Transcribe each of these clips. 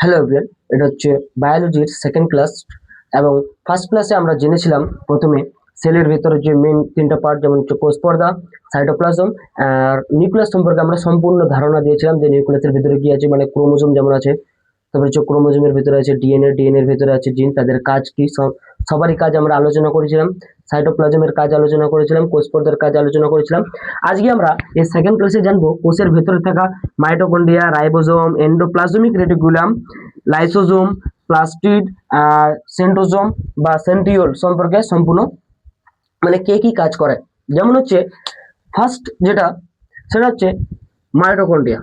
Hello everyone, এটা হচ্ছে বায়োলজির second class এবং ফার্স্ট ক্লাসে আমরা জেনেছিলাম প্রথমে সেলের ভেতরে যে মেন তিনটা পার্ট, যেমন হচ্ছে কোষ পর্দা, সাইটোপ্লাজম আর নিউক্লিয়াস সম্পর্কে আমরা সম্পূর্ণ ধারণা দিয়েছিলাম যে নিউক্লিয়াসের ভিতরে কি আছে, মানে ক্রোমোজোম যেমন আছে, তারপরে হচ্ছে ক্রোমোজোমের ভিতরে আছে ডিএনএ এর ভিতরে আছে জিন, তাদের কাজ কি সবারই কাজ আমরা আলোচনা করেছিলাম। সাইটোপ্লাজমের কাজ আলোচনা করেছিলাম, কোষ পর্দার কাজ আলোচনা করেছিলাম। আজকে আমরা এই সেকেন্ড ক্লাসে জানবো কোষের ভেতরে থাকা mitochondria, ribosome, endoplasmic reticulum, lysosome, plastid আর সেন্ট্রোজোম বা সেন্ট্রিওল সম্পর্কে সম্পূর্ণ, মানে কে কি কাজ করে। যেমন হচ্ছে ফার্স্ট যেটা, সেটা হচ্ছে মাইটোকন্ড্রিয়া।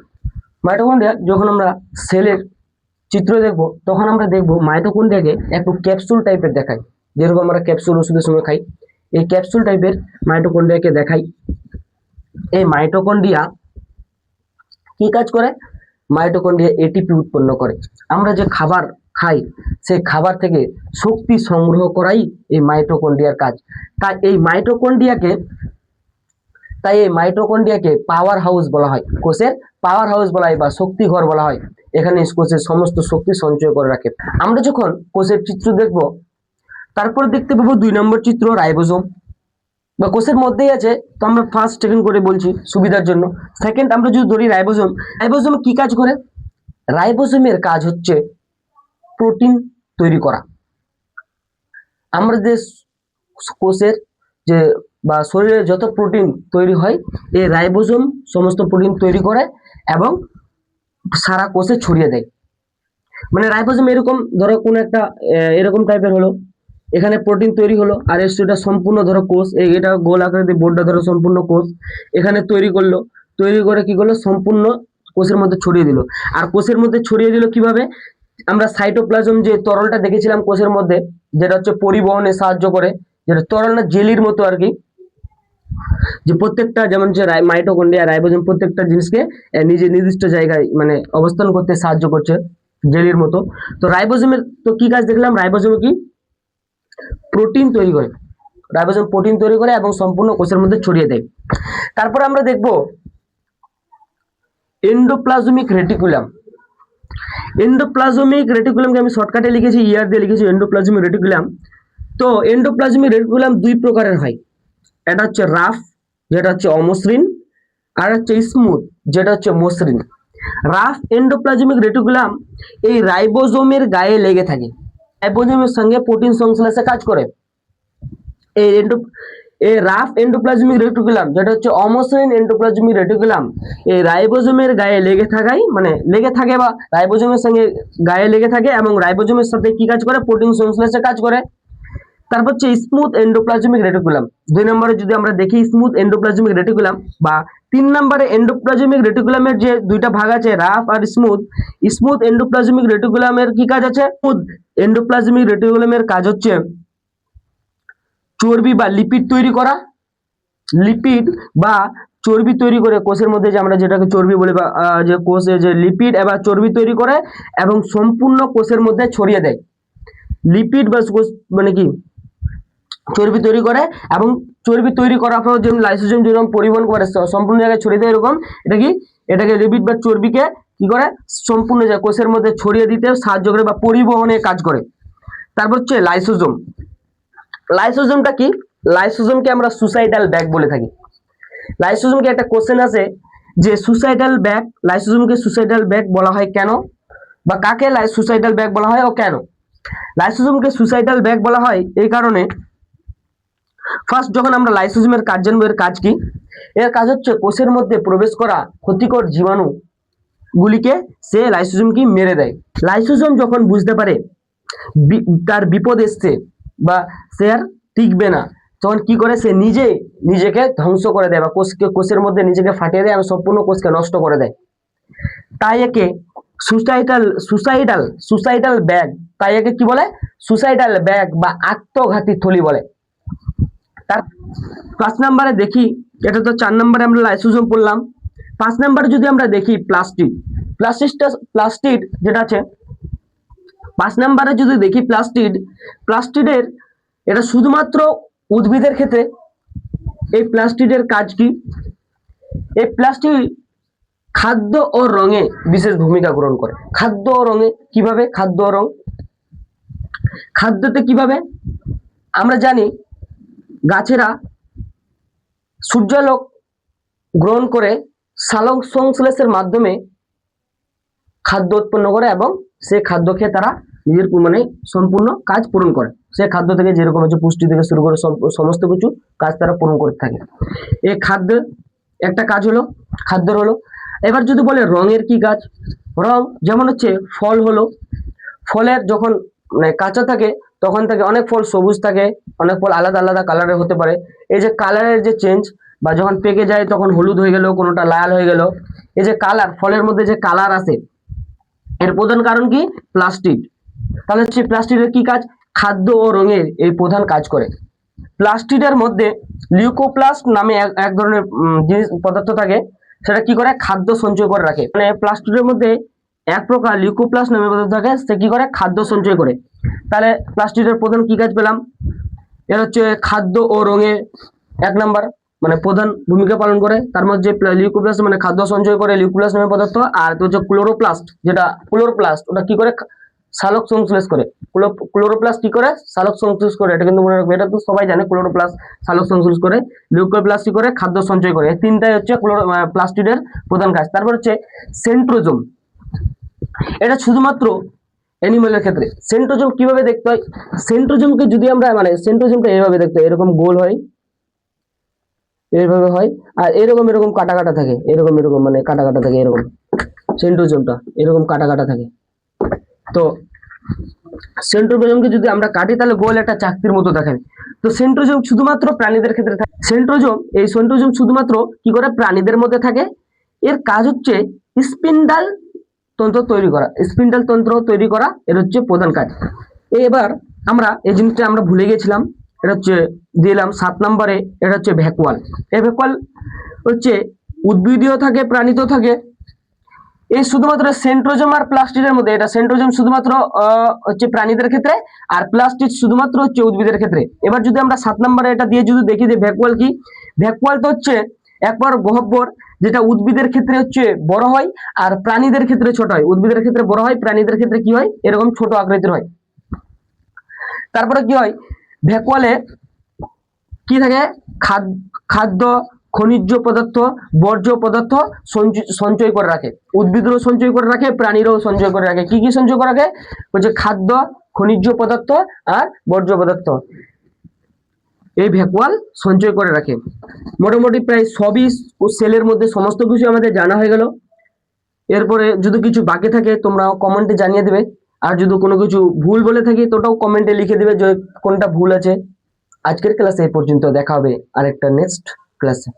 মাইটোকন্ড্রিয়া যখন আমরা সেলের চিত্র দেখব তখন আমরা দেখব মাইটোকন্ড্রিয়াকে একটু ক্যাপসুল টাইপের দেখায়, যেরকম আমরা ক্যাপসুল ওষুধের সময় খাই, এই ক্যাপসুল টাইপের মাইটোকন্ড্রিয়াকে দেখাই। এই মাইটোকন্ড্রিয়া কি কাজ করে? মাইটোকন্ড্রিয়া এটিপি উৎপন্ন করে। আমরা যে খাবার খাই সেই খাবার থেকে শক্তি সংগ্রহ করাই এই মাইটোকন্ড্রিয়ার কাজ। তাই এই মাইটোকন্ড্রিয়াকে পাওয়ার হাউস বলা হয়, কোষের পাওয়ার হাউস বলা হয় বা শক্তি ঘর বলা হয়। এখানে কোষের সমস্ত শক্তি সঞ্চয় করে রাখে। আমরা যখন কোষের চিত্র দেখব তারপর দেখতে পাবো 2 নম্বর চিত্র রাইবোজোম, বা কোষের মধ্যেই আছে, তো আমরা ফার্স্ট সেকেন্ড করে বলছি সুবিধার জন্য। সেকেন্ড আমরা যদি ধরি রাইবোজোম, রাইবোজোম কি কাজ করে? রাইবোজোমের কাজ হচ্ছে প্রোটিন তৈরি করা। আমরা যে কোষের যে বা শরীরে যত প্রোটিন তৈরি হয়, এই রাইবোজোম সমস্ত প্রোটিন তৈরি করে এবং সারা কোষে ছড়িয়ে দেয়। মানে রাইবোজোম এরকম, ধরো কোন একটা এরকম টাইপের হলো, এখানে প্রোটিন তৈরি হলো, আর এটা সম্পূর্ণ ধরো কোষ, এটা গোল আকৃতির বোর্ডটা ধরো সম্পূর্ণ কোষ, এখানে তৈরি করলো, তৈরি করে কি করলো, সম্পূর্ণ কোষের মধ্যে ছড়িয়ে দিল। আর কোষের মধ্যে ছড়িয়ে দিল কিভাবে? আমরা সাইটোপ্লাজম যে তরলটা দেখেছিলাম কোষের মধ্যে, যেটা হচ্ছে পরিবহনে সাহায্য করে, যেটা তরল না, জেলির মতো আর কি, যে প্রত্যেকটা, যেমন যে মাইটোকন্ড্রিয়া, রাইবোজোম প্রত্যেকটা জিনিসকে নিজে নির্দিষ্ট জায়গায় মানে অবস্থান করতে সাহায্য করছে, জেলির মতো। তো রাইবোজোমের তো কি কাজ দেখলাম, রাইবোজোম কি প্রোটিন তৈরি করে, রাইবোজোম প্রোটিন তৈরি করে এবং সম্পূর্ণ কোষের মধ্যে ছড়িয়ে দেয়। তারপর আমরা দেখব এন্ডোপ্লাজমিক রেটিকুলাম। এন্ডোপ্লাজমিক রেটিকুলামকে আমি শর্টকাটে লিখেছি, ইয়ার দিয়ে লিখেছি এন্ডোপ্লাজমিক রেটিকুলাম। তো এন্ডোপ্লাজমিক রেটিকুলাম দুই প্রকারের হয়, এটা হচ্ছে রাফ, যেটা হচ্ছে অমসৃণ, আর হচ্ছে স্মুথ, যেটা হচ্ছে মসৃণ। রাফ এন্ডোপ্লাজমিক রেটিকুলাম এই রাইবোজোমের গায়ে লেগে থাকে, রাইবোজোমের সঙ্গে প্রোটিন সংশ্লেষে কাজ করে। এই রাফ এন্ডোপ্লাজমিক রেটিকুলাম, যেটা হচ্ছে অমসৃণ এন্ডোপ্লাজমিক রেটিকুলাম, এই রাইবোজোমের গায়ে লেগে থাকাই, মানে লেগে থাকে বা রাইবোজোমের সঙ্গে গায়ে লেগে থাকে এবং রাইবোজোমের সাথে কি কাজ করে? প্রোটিন সংশ্লেষে কাজ করে। তারপর হচ্ছে স্মুথ এন্ডোপ্লাজমিক রেটিকুলাম। 2 নম্বরে যদি আমরা দেখি স্মুথ এন্ডোপ্লাজমিক রেটিকুলাম, বা 3 নম্বরে এন্ডোপ্লাজমিক রেটিকুলামের যে দুইটা ভাগ আছে, রাফ আর স্মুথ। স্মুথ এন্ডোপ্লাজমিক রেটিকুলামের কি কাজ আছে? স্মুথ এন্ডোপ্লাজমিক রেটিকুলামের কাজ হচ্ছে চর্বি বা লিপিড তৈরি করা, লিপিড বা চর্বি তৈরি করে কোষের মধ্যে, যে আমরা যেটাকে চর্বি বলি, বা যে কোষে যে লিপিড এবং চর্বি তৈরি করে এবং সম্পূর্ণ কোষের মধ্যে ছড়িয়ে দেয়। লিপিড বা মানে কি চর্বি তৈরি করে এবং চর্বি তৈরি করার পর যেমন লাইসোজোম যেরকম পরিবহন করে সম্পূর্ণ জায়গায় ছড়িয়ে দেয়, এরকম এটাকে লিপিড বা চর্বিকে কি করে? সম্পূর্ণ জায়গায় কোষের মধ্যে ছড়িয়ে দিতে সাহায্য করে বা পরিবহনে কাজ করে। তারপর হচ্ছে লাইসোজোম। লাইসোজোমটা কি? লাইসোজোমকে আমরা সুসাইডাল ব্যাগ বলে থাকি। লাইসোজোমকে একটা কোশ্চেন আছে যে সুসাইডাল ব্যাগ, লাইসোজোমকে সুসাইডাল ব্যাগ বলা হয় কেন, বা কাকে সুসাইডাল ব্যাগ বলা হয় ও কেন? লাইসোজোমকে সুসাইডাল ব্যাগ বলা হয় এই কারণে, ফার্স্ট যখন আমরা লাইসোজোমের কাজ জানবো, এর কাজ কি? এর কাজ হচ্ছে কোষের মধ্যে প্রবেশ করা ক্ষতিকর জীবাণু গুলিকে সে লাইসোজোম কি মেরে দেয়। লাইসোজোম যখন বুঝতে পারে তার বিপদ এসছে বা সে আর টিকবে না, তখন কি করে? সে নিজেকে ধ্বংস করে দেয় বা কোষের মধ্যে নিজেকে ফাটিয়ে দেয় এবং সম্পূর্ণ কোষকে নষ্ট করে দেয়। তাই একে সুসাইডাল ব্যাগ, তাই একে কি বলে? সুসাইডাল ব্যাগ বা আত্মঘাতী থলি বলে। তার 5 নম্বরে দেখি, এটা তো 4 নম্বরে আমরা লাইসোজোম পড়লাম। 5 নম্বরে যদি আমরা দেখি প্লাস্টিড যেটা আছে, 5 নম্বরে যদি দেখি প্লাস্টিডের এটা শুধুমাত্র উদ্ভিদের ক্ষেত্রে। এই প্লাস্টিডের কাজ কি? এই প্লাস্টিড খাদ্য ও রঙে বিশেষ ভূমিকা গ্রহণ করে। খাদ্য ও রঙে কিভাবে? খাদ্য ও রং, খাদ্যতে কিভাবে? আমরা জানি গাছেরা সূর্যালোক গ্রহণ করে সালোক সংশ্লেষের মাধ্যমে খাদ্য উৎপন্ন করে এবং সেই খাদ্য খেয়ে তারা নিজের মানে সম্পূর্ণ কাজ পূরণ করে। সেই খাদ্য থেকে যেরকম হচ্ছে পুষ্টি থেকে শুরু করে সমস্ত কিছু কাজ তারা পূরণ করতে থাকে। এই খাদ্য একটা কাজ হলো, খাদ্যের হলো। এবার যদি বলে রঙের কি কাজ? রং যেমন হচ্ছে ফল হলো, ফলের যখন মানে কাঁচা থাকে তখন থেকে অনেক ফল সবুজ থাকে, অনেক ফল আলাদা আলাদা কালারের হতে পারে। এই যে কালারের যে চেঞ্জ, বা যখন পেকে যায় তখন হলুদ হয়ে গেল, কোনোটা লাল হয়ে গেল, এই যে কালার, ফলের মধ্যে যে কালার আসে, এর প্রধান কারণ কি? প্লাস্টিক। তাহলে হচ্ছে প্লাস্টিকের কি কাজ? খাদ্য ও রঙের এই প্রধান কাজ করে। প্লাস্টিকের মধ্যে লিউকোপ্লাস্ট নামে এক ধরনের জিনিস পদার্থ থাকে, সেটা কি করে? খাদ্য সঞ্চয় করে রাখে। মানে প্লাস্টিকের মধ্যে এক প্রকার লিউকোপ্লাস্ট নামে পদার্থ থাকে, সে কি করে? খাদ্য সঞ্চয় করে। তাহলে প্লাস্টিকের প্রধান কি কাজ পেলাম? এর হচ্ছে খাদ্য ও রঙে এক নাম্বার মানে প্রধান ভূমিকা পালন করে। তার মধ্যে লিউকোপ্লাস্ট মানে খাদ্য সঞ্চয় করে, লিউকোপ্লাস্ট নামে পদার্থ। আর হচ্ছে ক্লোরোপ্লাস্ট, যেটা ক্লোরোপ্লাস্ট, ওটা কি করে? সালোক সংশ্লেষ করে। ক্লোরোপ্লাস্ট কি করে? সালোক সংশ্লেষ করে। এটা কিন্তু মনে রাখবে, এটা তো সবাই জানে। ক্লোরোপ্লাস্ট সালোক সংশ্লেষ করে, লিউকোপ্লাস্ট কি করে? খাদ্য সঞ্চয় করে। এই তিনটাই হচ্ছে প্লাস্টিকের প্রধান কাজ। তারপর হচ্ছে সেন্ট্রোজোম, এটা শুধুমাত্র অ্যানিমেলের ক্ষেত্রে। সেন্ট্রোজোম কিভাবে দেখতে হয়? সেন্ট্রোজোমকে যদি আমরা মানে সেন্ট্রোজোমটা এইভাবে দেখতে হয়, এরকম গোল হয়, এইভাবে হয়, আর এরকম এরকম কাটা কাটা থাকে, এরকম এরকম মানে কাটা কাটা থাকে, এরকম সেন্ট্রোজোমটা এরকম কাটা কাটা থাকে। তো সেন্ট্রোজোমকে যদি আমরা কাটি তাহলে গোল একটা চাকতির মতো দেখাবে। তো সেন্ট্রোজোম শুধুমাত্র প্রাণীদের ক্ষেত্রে থাকে। সেন্ট্রোজোম শুধুমাত্র কি করে? প্রাণীদের মধ্যে থাকে। এর কাজ হচ্ছে স্পিন্ডাল তন্ত্র তৈরি করা, স্পিন্ডাল তন্ত্র তৈরি করা এর হচ্ছে প্রধান কাজ। এবার আমরা এই জিনিসটা আমরা ভুলে গেছিলাম, এটা হচ্ছে দিলাম 7 নম্বরে। এটা হচ্ছে ভ্যাকুয়াল। এই ভ্যাকুয়াল হচ্ছে উদ্ভিদীয় থাকে, প্রাণীতেও থাকে। এই শুধুমাত্র সেন্ট্রোজোম আর প্লাস্টিকের মধ্যে, এটা সেন্ট্রোজোম শুধুমাত্র হচ্ছে প্রাণীদের ক্ষেত্রে, আর প্লাস্টিক শুধুমাত্র হচ্ছে উদ্ভিদের ক্ষেত্রে। এবার যদি আমরা 7 নম্বরে এটা দিয়ে যদি দেখি যে ভ্যাকুয়াল কি, ভ্যাকুয়াল তো হচ্ছে একবার গহ্বর, যেটা উদ্ভিদের ক্ষেত্রে হচ্ছে বড় হয় আর প্রাণীদের ক্ষেত্রে ছোট হয়। উদ্ভিদের ক্ষেত্রে বড় হয়, প্রাণীদের ক্ষেত্রে কি হয়? এরকম ছোট আকৃতির হয়। তারপরে কি হয়? ভ্যাকুয়ালে কি থাকে? খাদ্য, খনিজ পদার্থ, বর্জ্য পদার্থ সঞ্চয় করে রাখে। উদ্ভিদও সঞ্চয় করে রাখে, প্রাণীরাও সঞ্চয় করে রাখে। কি কি সঞ্চয় করে রাখে? হচ্ছে খাদ্য, খনিজ পদার্থ আর বর্জ্য পদার্থ, এই ভ্যাকুয়াল সঞ্চয় করে রাখে। মোটামুটি প্রায় সবই সেলের মধ্যে সমস্ত কিছু আমাদের জানা হয়ে গেল। এরপরে যদি কিছু বাকি থাকে তোমরা কমেন্টে জানিয়ে দেবে, আর যদি কোনো কিছু ভুল বলে থাকি তো ওটাও কমেন্টে লিখে দেবে যে কোনটা ভুল আছে। আজকের ক্লাসে এই পর্যন্ত, দেখা হবে আরেকটা নেক্সট ক্লাসে।